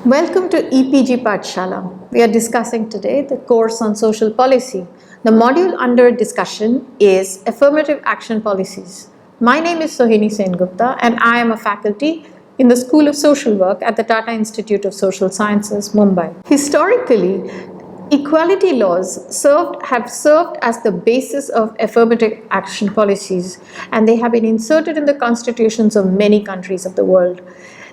Welcome to EPG Pathshala. We are discussing today the course on social policy. The module under discussion is Affirmative Action Policies. My name is Sohini Sengupta and I am a faculty in the School of Social Work at the Tata Institute of Social Sciences, Mumbai. Historically, equality laws have served as the basis of affirmative action policies, and they have been inserted in the constitutions of many countries of the world.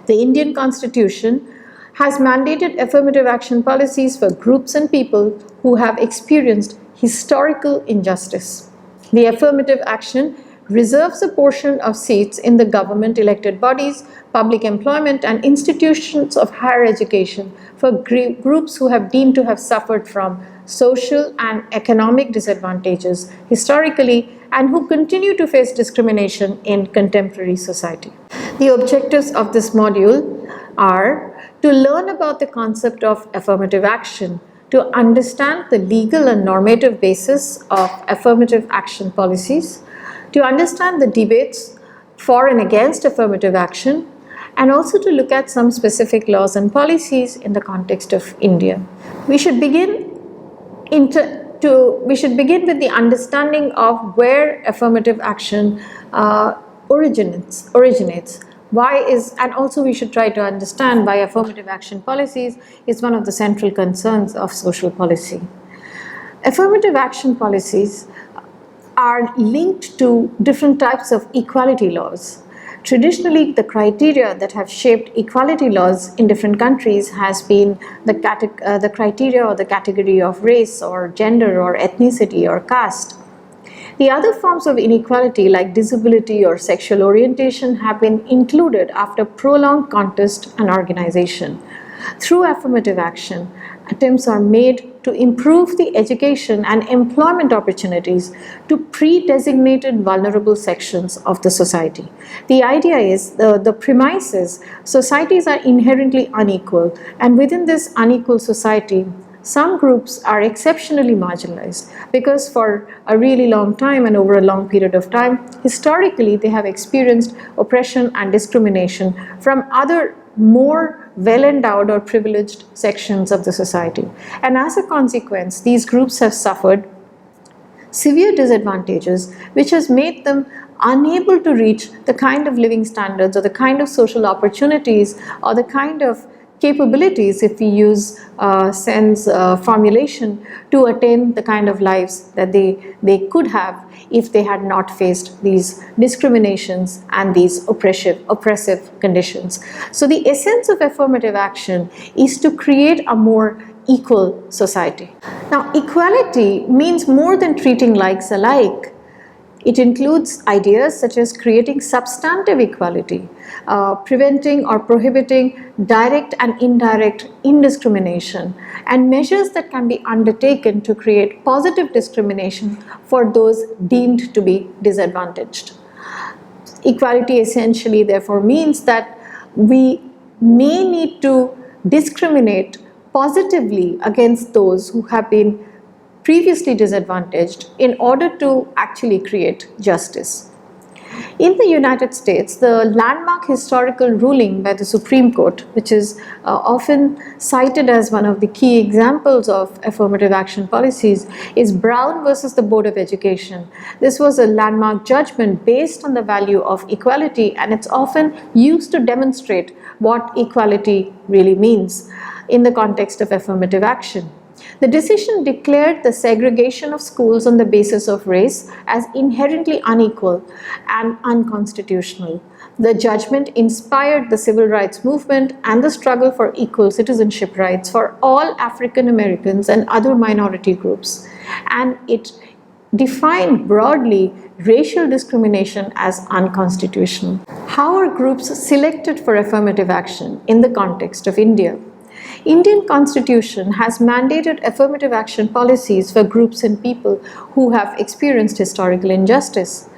The Indian Constitution has mandated affirmative action policies for groups and people who have experienced historical injustice. The affirmative action reserves a portion of seats in the government elected bodies, public employment and institutions of higher education for groups who have deemed to have suffered from social and economic disadvantages historically and who continue to face discrimination in contemporary society. The objectives of this module are to learn about the concept of affirmative action, to understand the legal and normative basis of affirmative action policies, to understand the debates for and against affirmative action, and also to look at some specific laws and policies in the context of India. We should begin with the understanding of where affirmative action originates. And also we should try to understand why affirmative action policies is one of the central concerns of social policy. Affirmative action policies are linked to different types of equality laws. Traditionally, the criteria that have shaped equality laws in different countries has been the criteria or the category of race or gender or ethnicity or caste. The other forms of inequality like disability or sexual orientation have been included after prolonged contest and organization. Through affirmative action, attempts are made to improve the education and employment opportunities to pre-designated vulnerable sections of the society. The idea is, the premise is, societies are inherently unequal, and within this unequal society, some groups are exceptionally marginalized because for a really long time and over a long period of time, historically they have experienced oppression and discrimination from other more well-endowed or privileged sections of the society. And as a consequence, these groups have suffered severe disadvantages which has made them unable to reach the kind of living standards or the kind of social opportunities or the kind of capabilities, if we use Sen's formulation, to attain the kind of lives that they could have if they had not faced these discriminations and these oppressive conditions. So the essence of affirmative action is to create a more equal society. Now, equality means more than treating likes alike. It includes ideas such as creating substantive equality, preventing or prohibiting direct and indirect indiscrimination, and measures that can be undertaken to create positive discrimination for those deemed to be disadvantaged. Equality essentially therefore means that we may need to discriminate positively against those who have been previously disadvantaged in order to actually create justice. In the United States, the landmark historical ruling by the Supreme Court, which is often cited as one of the key examples of affirmative action policies, is Brown versus the Board of Education. This was a landmark judgment based on the value of equality, and it's often used to demonstrate what equality really means in the context of affirmative action. The decision declared the segregation of schools on the basis of race as inherently unequal and unconstitutional. The judgment inspired the civil rights movement and the struggle for equal citizenship rights for all African Americans and other minority groups, and it defined broadly racial discrimination as unconstitutional. How are groups selected for affirmative action in the context of India? Indian Constitution has mandated affirmative action policies for groups and people who have experienced historical injustice.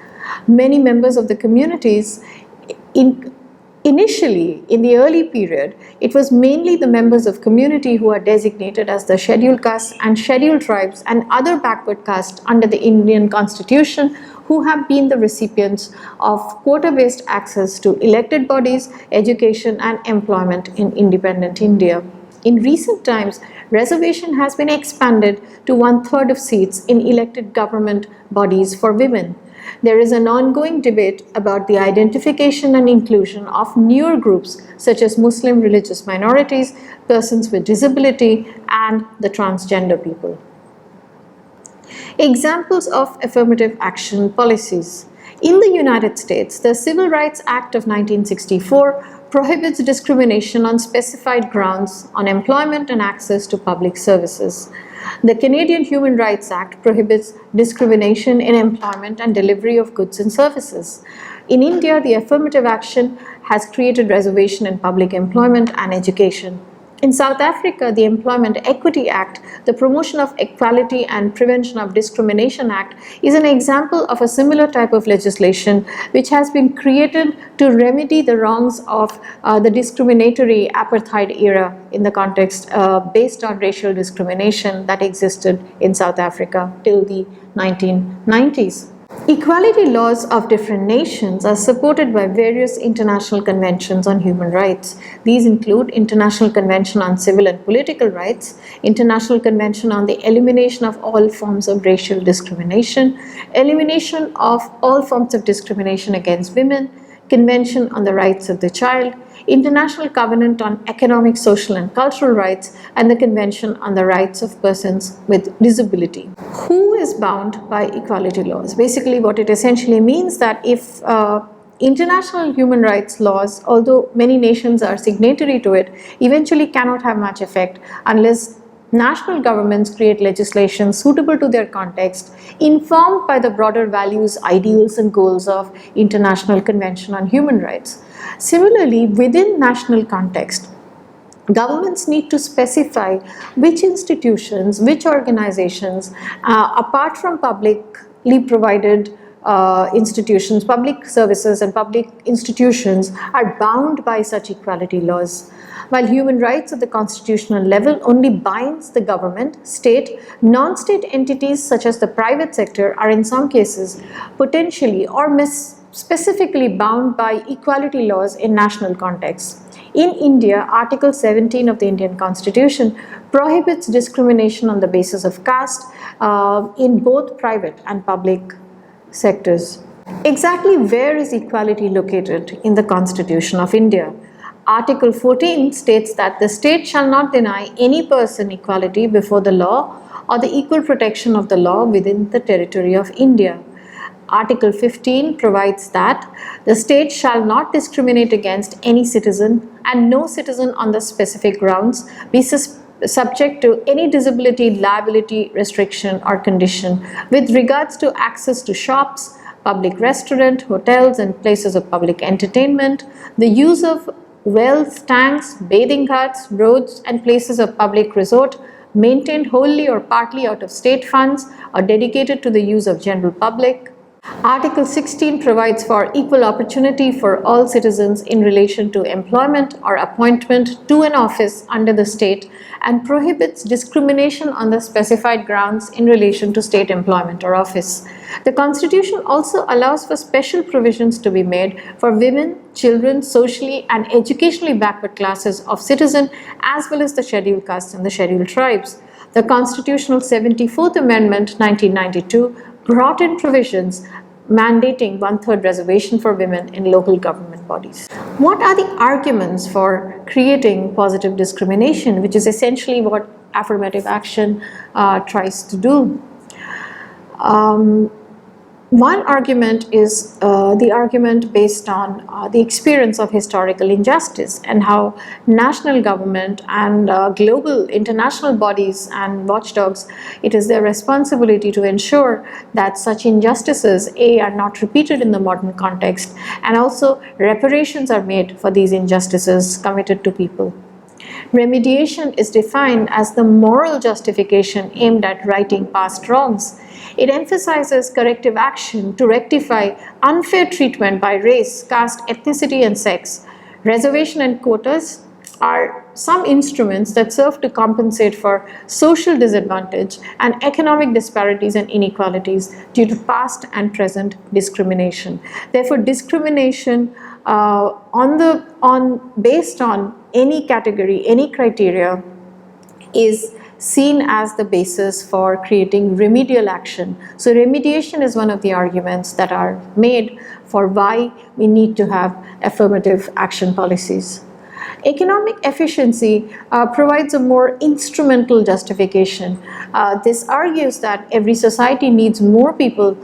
Many members of the communities Initially, in the early period, it was mainly the members of community who are designated as the scheduled castes and scheduled tribes and other backward castes under the Indian Constitution who have been the recipients of quota-based access to elected bodies, education and employment in independent India. In recent times, reservation has been expanded to 1/3 of seats in elected government bodies for women. There is an ongoing debate about the identification and inclusion of newer groups such as Muslim religious minorities, persons with disability, and the transgender people. Examples of affirmative action policies. In the United States, the Civil Rights Act of 1964 prohibits discrimination on specified grounds on employment and access to public services. The Canadian Human Rights Act prohibits discrimination in employment and delivery of goods and services. In India, the affirmative action has created reservation in public employment and education. In South Africa, the Employment Equity Act, the Promotion of Equality and Prevention of Discrimination Act, is an example of a similar type of legislation which has been created to remedy the wrongs of the discriminatory apartheid era in the context based on racial discrimination that existed in South Africa till the 1990s. Equality laws of different nations are supported by various international conventions on human rights. These include International Convention on Civil and Political Rights, International Convention on the Elimination of All Forms of Racial Discrimination, Elimination of All Forms of Discrimination Against Women, Convention on the Rights of the Child, International Covenant on Economic, Social and Cultural Rights, and the Convention on the Rights of Persons with Disability. Who is bound by equality laws? Basically, what it essentially means that if international human rights laws, although many nations are signatory to it, eventually cannot have much effect unless national governments create legislation suitable to their context, informed by the broader values, ideals and goals of International Convention on Human Rights. Similarly, within national context, governments need to specify which institutions, which organizations, apart from publicly provided institutions, public services and public institutions are bound by such equality laws. While human rights at the constitutional level only binds the government, state, non-state entities such as the private sector are in some cases potentially or specifically bound by equality laws in national contexts. In India, Article 17 of the Indian Constitution prohibits discrimination on the basis of caste in both private and public sectors. Exactly where is equality located in the Constitution of India? Article 14 states that the state shall not deny any person equality before the law or the equal protection of the law within the territory of India. Article 15 provides that the state shall not discriminate against any citizen and no citizen on the specific grounds be subject to any disability, liability, restriction or condition with regards to access to shops, public restaurant, hotels and places of public entertainment, the use of wells, tanks, bathing ghats, roads and places of public resort maintained wholly or partly out of state funds or dedicated to the use of general public. Article 16 provides for equal opportunity for all citizens in relation to employment or appointment to an office under the state and prohibits discrimination on the specified grounds in relation to state employment or office. The Constitution also allows for special provisions to be made for women, children, socially and educationally backward classes of citizens as well as the scheduled castes and the scheduled tribes. The Constitutional 74th Amendment 1992 brought in provisions mandating 1/3 reservation for women in local government bodies. What are the arguments for creating positive discrimination, which is essentially what affirmative action tries to do? One argument is the argument based on the experience of historical injustice and how national government and global international bodies and watchdogs, it is their responsibility to ensure that such injustices are not repeated in the modern context and also reparations are made for these injustices committed to people. Remediation is defined as the moral justification aimed at righting past wrongs. It emphasizes corrective action to rectify unfair treatment by race, caste, ethnicity, and sex. Reservation and quotas are some instruments that serve to compensate for social disadvantage and economic disparities and inequalities due to past and present discrimination. Therefore, discrimination based on any category, any criteria, is seen as the basis for creating remedial action. So remediation is one of the arguments that are made for why we need to have affirmative action policies. Economic efficiency provides a more instrumental justification. This argues that every society needs more people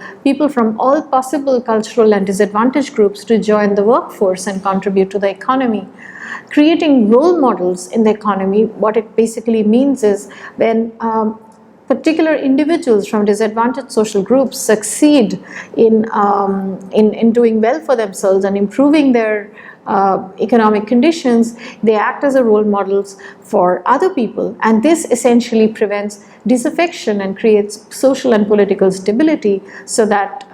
from all possible cultural and disadvantaged groups to join the workforce and contribute to the economy. Creating role models in the economy, what it basically means is when particular individuals from disadvantaged social groups succeed in doing well for themselves and improving their economic conditions, they act as a role models for other people, and this essentially prevents disaffection and creates social and political stability so that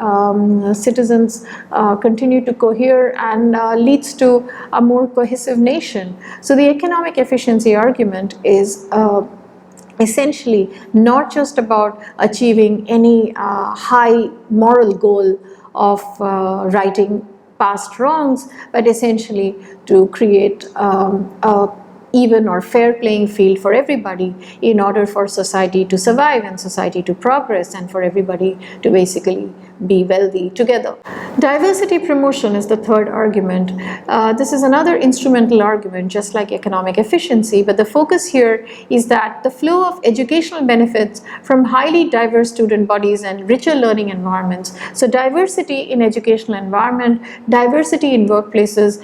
citizens continue to cohere and leads to a more cohesive nation. So the economic efficiency argument is essentially not just about achieving any high moral goal of righting past wrongs, but essentially to create a even or fair playing field for everybody in order for society to survive and society to progress and for everybody to basically be wealthy together. Diversity promotion is the third argument. This is another instrumental argument, just like economic efficiency, but the focus here is that the flow of educational benefits from highly diverse student bodies and richer learning environments. So diversity in educational environment, diversity in workplaces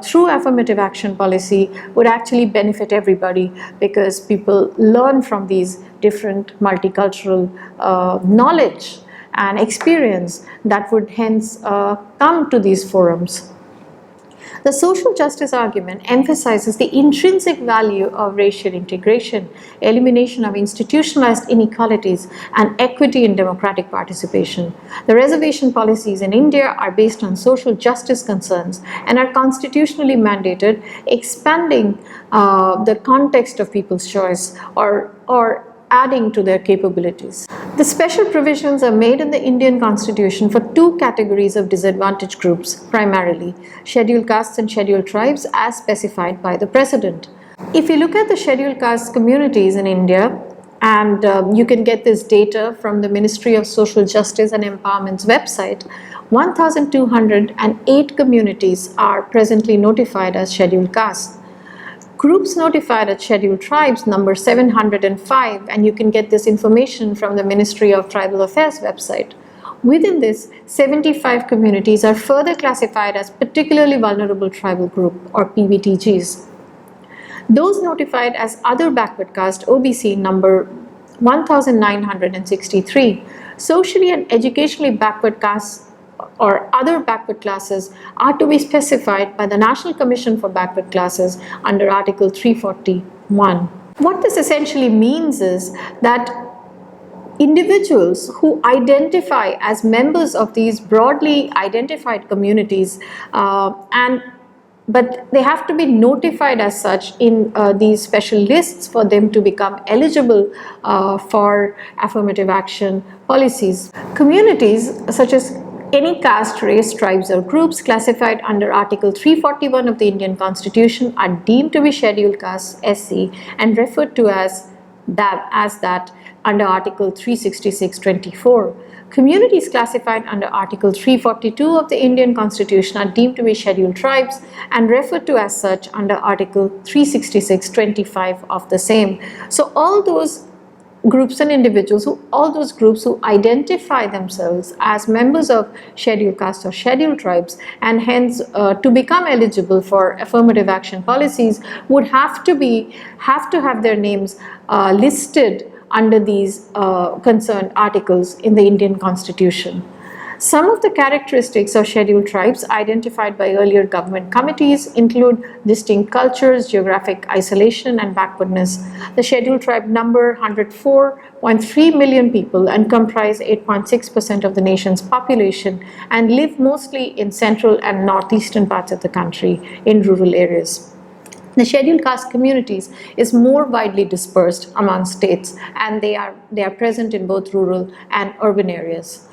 through affirmative action policy would actually benefit everybody because people learn from these different multicultural knowledge and experience that would hence come to these forums. The social justice argument emphasizes the intrinsic value of racial integration, elimination of institutionalized inequalities, and equity in democratic participation. The reservation policies in India are based on social justice concerns and are constitutionally mandated, expanding the context of people's choice or adding to their capabilities. The special provisions are made in the Indian Constitution for two categories of disadvantaged groups, primarily scheduled castes and scheduled tribes as specified by the President. If you look at the scheduled caste communities in India, and you can get this data from the Ministry of Social Justice and Empowerment's website, 1,208 communities are presently notified as scheduled castes. Groups notified as scheduled tribes number 705, and you can get this information from the Ministry of Tribal Affairs website. Within this, 75 communities are further classified as particularly vulnerable tribal group or PVTGs. Those notified as other backward caste OBC number 1,963. Socially and educationally backward castes or other backward classes are to be specified by the National Commission for Backward Classes under Article 341. What this essentially means is that individuals who identify as members of these broadly identified communities but they have to be notified as such in these special lists for them to become eligible for affirmative action policies. Communities such as any caste, race, tribes or groups classified under Article 341 of the Indian Constitution are deemed to be scheduled caste SC and referred to as that under Article 366(24). Communities classified under Article 342 of the Indian Constitution are deemed to be scheduled tribes and referred to as such under Article 366(25) of the same. So all those groups and individuals, all those groups who identify themselves as members of scheduled castes or scheduled tribes and hence to become eligible for affirmative action policies would have to have their names listed under these concerned articles in the Indian Constitution. Some of the characteristics of scheduled tribes identified by earlier government committees include distinct cultures, geographic isolation, and backwardness. The scheduled tribe number 104.3 million people and comprise 8.6% of the nation's population and live mostly in central and northeastern parts of the country in rural areas. The scheduled caste communities is more widely dispersed among states, and they are present in both rural and urban areas.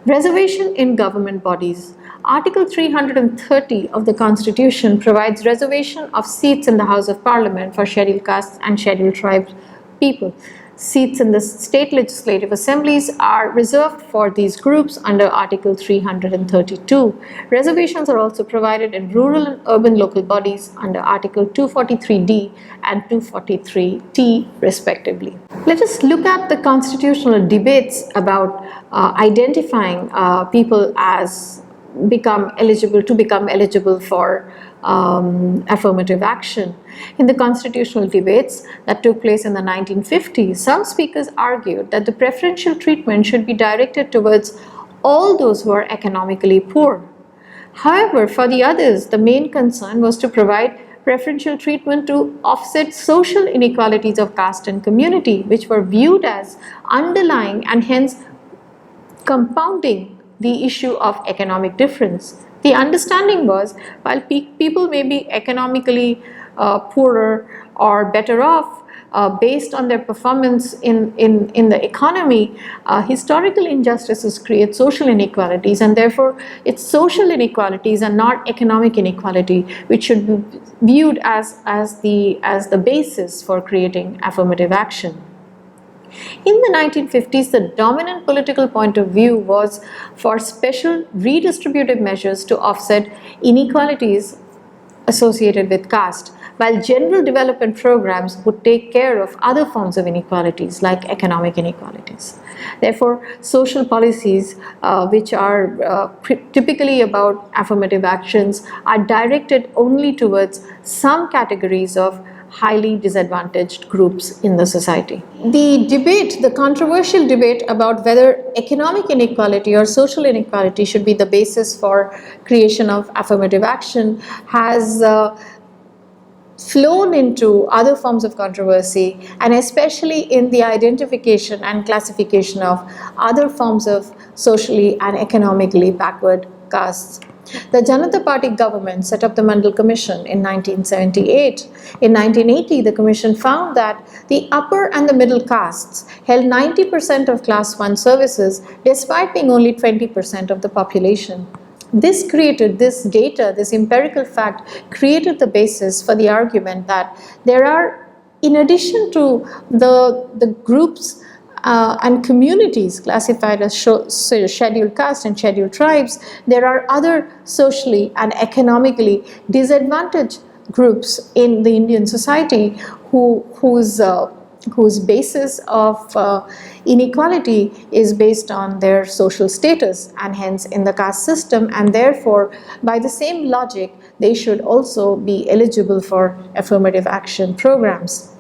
Reservation in government bodies. Article 330 of the Constitution provides reservation of seats in the House of Parliament for scheduled castes and scheduled tribes people. Seats in the state legislative assemblies are reserved for these groups under Article 332. Reservations are also provided in rural and urban local bodies under Article 243D and 243T respectively. Let us look at the constitutional debates about identifying people as become eligible for affirmative action. In the constitutional debates that took place in the 1950s, some speakers argued that the preferential treatment should be directed towards all those who are economically poor. However, for the others, the main concern was to provide preferential treatment to offset social inequalities of caste and community, which were viewed as underlying and hence compounding the issue of economic difference. The understanding was, while people may be economically poorer or better off based on their performance in the economy, historical injustices create social inequalities, and therefore it's social inequalities and not economic inequality which should be viewed as the basis for creating affirmative action. In the 1950s, the dominant political point of view was for special redistributive measures to offset inequalities associated with caste, while general development programs would take care of other forms of inequalities like economic inequalities. Therefore, social policies which are typically about affirmative actions are directed only towards some categories of highly disadvantaged groups in the society. The controversial debate about whether economic inequality or social inequality should be the basis for creation of affirmative action has flown into other forms of controversy, and especially in the identification and classification of other forms of socially and economically backward castes. The Janata Party government set up the Mandal Commission in 1978. In 1980, the commission found that the upper and the middle castes held 90% of Class 1 services despite being only 20% of the population. This empirical fact created the basis for the argument that there are, in addition to the groups and communities classified as scheduled caste and scheduled tribes, there are other socially and economically disadvantaged groups in the Indian society whose basis of inequality is based on their social status and hence in the caste system, and therefore by the same logic they should also be eligible for affirmative action programs.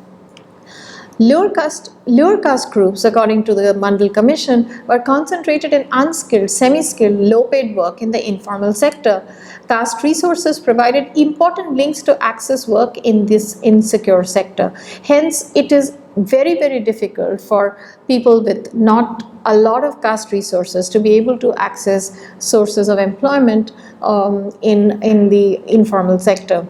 Lower caste groups, according to the Mandal Commission, were concentrated in unskilled, semi-skilled, low-paid work in the informal sector. Caste resources provided important links to access work in this insecure sector. Hence, it is very, very difficult for people with not a lot of caste resources to be able to access sources of employment in the informal sector.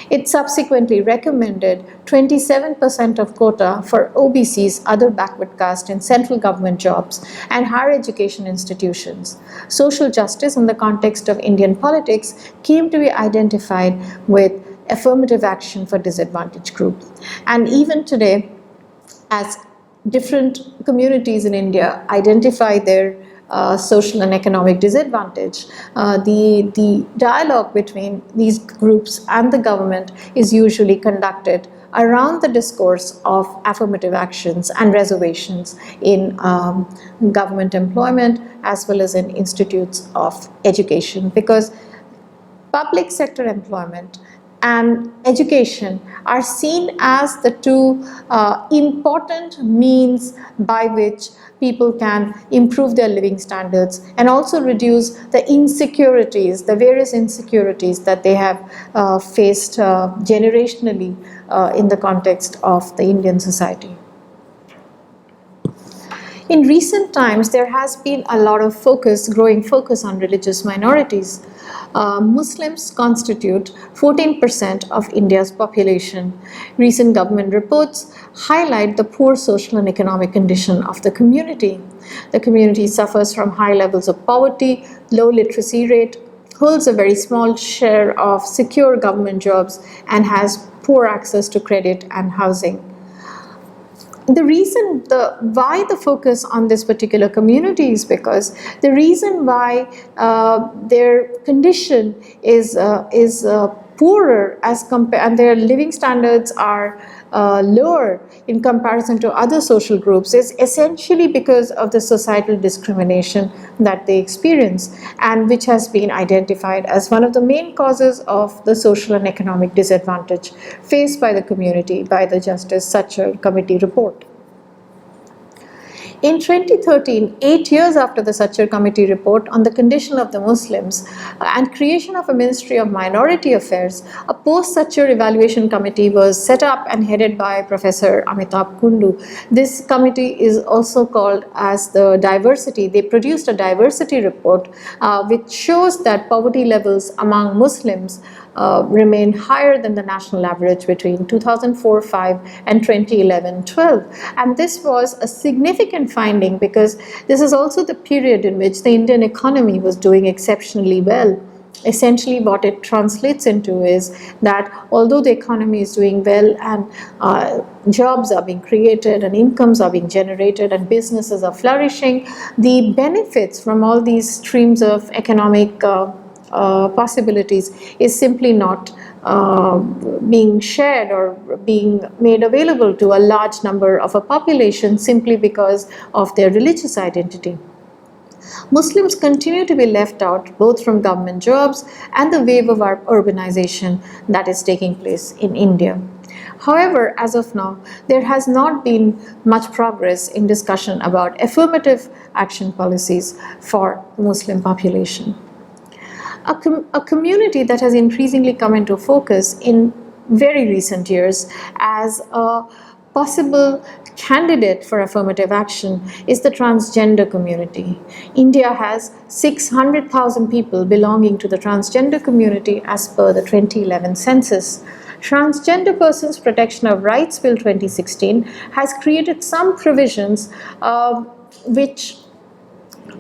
It subsequently recommended 27% of quota for OBCs, other backward caste, in central government jobs and higher education institutions. Social justice in the context of Indian politics came to be identified with affirmative action for disadvantaged groups. And even today, as different communities in India identify their social and economic disadvantage, the dialogue between these groups and the government is usually conducted around the discourse of affirmative actions and reservations in government employment as well as in institutes of education, because public sector employment and education are seen as the two important means by which people can improve their living standards and also reduce the insecurities, the various insecurities that they have faced generationally in the context of the Indian society. In recent times, there has been a lot of growing focus on religious minorities. Muslims constitute 14% of India's population. Recent government reports highlight the poor social and economic condition of the community. The community suffers from high levels of poverty, low literacy rate, holds a very small share of secure government jobs, and has poor access to credit and housing. The reason why the focus on this particular community is because the reason why their condition is poorer and their living standards are lower in comparison to other social groups is essentially because of the societal discrimination that they experience, and which has been identified as one of the main causes of the social and economic disadvantage faced by the community by the Justice Sachar Committee report. In 2013, 8 years after the Sachar Committee report on the condition of the Muslims and creation of a Ministry of Minority Affairs, a post-Sachar evaluation committee was set up and headed by Professor Amitabh Kundu. This committee is also called as the diversity. They produced a diversity report which shows that poverty levels among Muslims remain higher than the national average between 2004-05 and 2011-12. And this was a significant finding because this is also the period in which the Indian economy was doing exceptionally well. Essentially what it translates into is that although the economy is doing well and jobs are being created and incomes are being generated and businesses are flourishing, the benefits from all these streams of economic possibilities is simply not being shared or being made available to a large number of a population simply because of their religious identity. Muslims continue to be left out both from government jobs and the wave of urbanization that is taking place in India. However, as of now, there has not been much progress in discussion about affirmative action policies for the Muslim population. A community that has increasingly come into focus in very recent years as a possible candidate for affirmative action is the transgender community. India has 600,000 people belonging to the transgender community as per the 2011 census. Transgender Persons Protection of Rights Bill 2016 has created some provisions which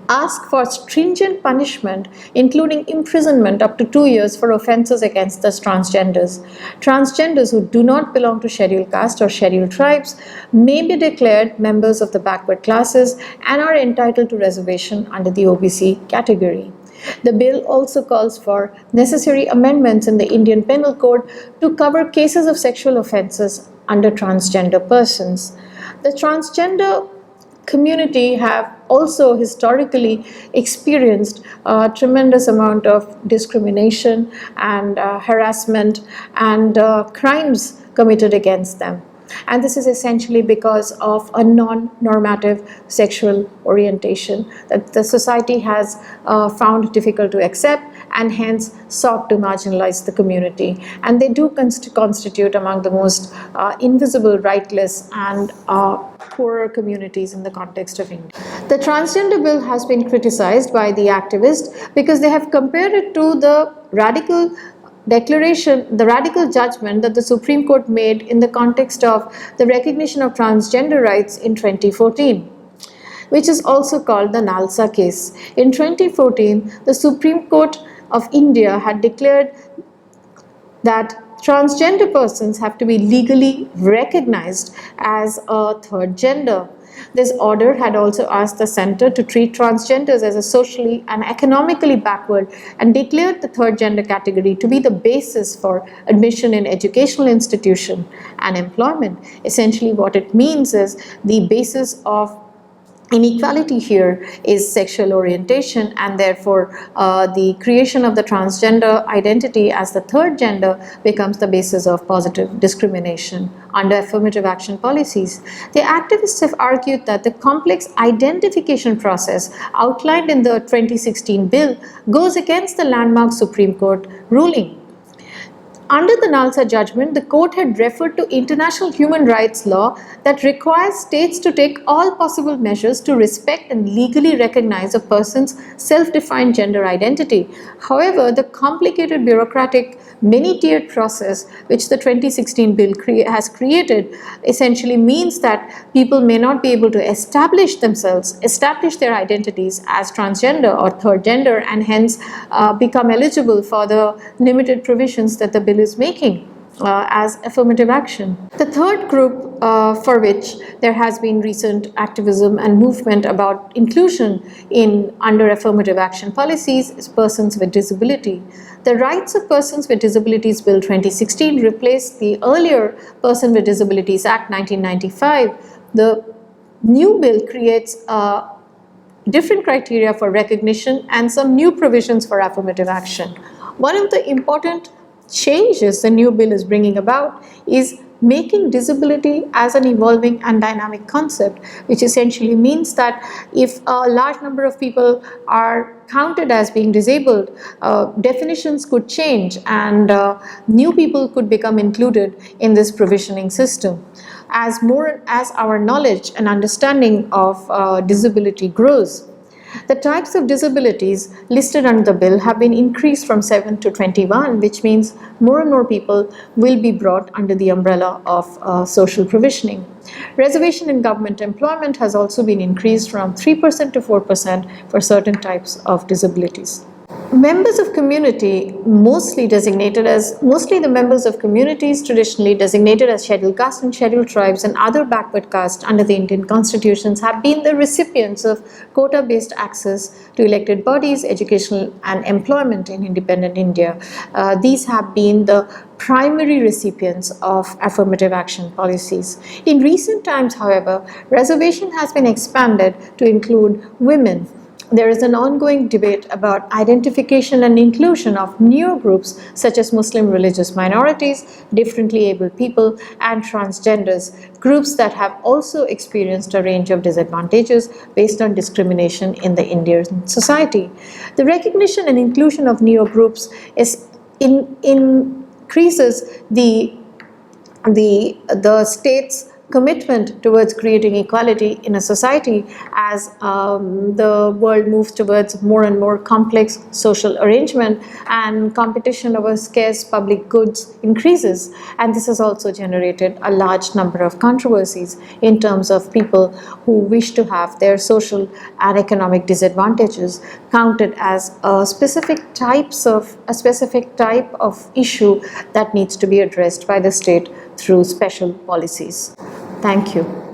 ask for stringent punishment, including imprisonment up to 2 years for offences against the transgenders. Transgenders who do not belong to scheduled caste or scheduled tribes may be declared members of the backward classes and are entitled to reservation under the OBC category. The bill also calls for necessary amendments in the Indian Penal Code to cover cases of sexual offences under transgender persons. The transgender community have also historically experienced a tremendous amount of discrimination and harassment and crimes committed against them. And this is essentially because of a non-normative sexual orientation that the society has found difficult to accept and hence sought to marginalize the community. And they do constitute among the most invisible, rightless and poorer communities in the context of India. The transgender bill has been criticized by the activists because they have compared it to the radical judgment that the Supreme Court made in the context of the recognition of transgender rights in 2014, which is also called the Nalsa case. In 2014, the Supreme Court of India had declared that transgender persons have to be legally recognized as a third gender. This order had also asked the center to treat transgenders as a socially and economically backward and declared the third gender category to be the basis for admission in educational institution and employment. Essentially what it means is the basis of inequality here is sexual orientation, and therefore the creation of the transgender identity as the third gender becomes the basis of positive discrimination under affirmative action policies. The activists have argued that the complex identification process outlined in the 2016 bill goes against the landmark Supreme Court ruling. Under the Nalsa judgment, the court had referred to international human rights law that requires states to take all possible measures to respect and legally recognize a person's self-defined gender identity. However, the complicated bureaucratic many-tiered process which the 2016 bill has created essentially means that people may not be able to establish their identities as transgender or third gender, and hence become eligible for the limited provisions that the bill is making as affirmative action. The third group for which there has been recent activism and movement about inclusion under affirmative action policies is persons with disability. The Rights of Persons with Disabilities Bill 2016 replaced the earlier Person with Disabilities Act 1995. The new bill creates different criteria for recognition and some new provisions for affirmative action. One of the important changes the new bill is bringing about is making disability as an evolving and dynamic concept, which essentially means that if a large number of people are counted as being disabled, definitions could change and new people could become included in this provisioning system. As our knowledge and understanding of disability grows, the types of disabilities listed under the bill have been increased from 7 to 21, which means more and more people will be brought under the umbrella of social provisioning. Reservation in government employment has also been increased from 3% to 4% for certain types of disabilities. Members of community, mostly the members of communities traditionally designated as scheduled castes and scheduled tribes and other backward castes under the Indian constitutions, have been the recipients of quota-based access to elected bodies, educational and employment in independent India. These have been the primary recipients of affirmative action policies. In recent times, however, reservation has been expanded to include women. There is an ongoing debate about identification and inclusion of newer groups such as Muslim religious minorities, differently abled people, and transgenders, groups that have also experienced a range of disadvantages based on discrimination in the Indian society. The recognition and inclusion of newer groups increases the state's commitment towards creating equality in a society as the world moves towards more and more complex social arrangement and competition over scarce public goods increases. And this has also generated a large number of controversies in terms of people who wish to have their social and economic disadvantages counted as a specific type of issue that needs to be addressed by the state through special policies. Thank you.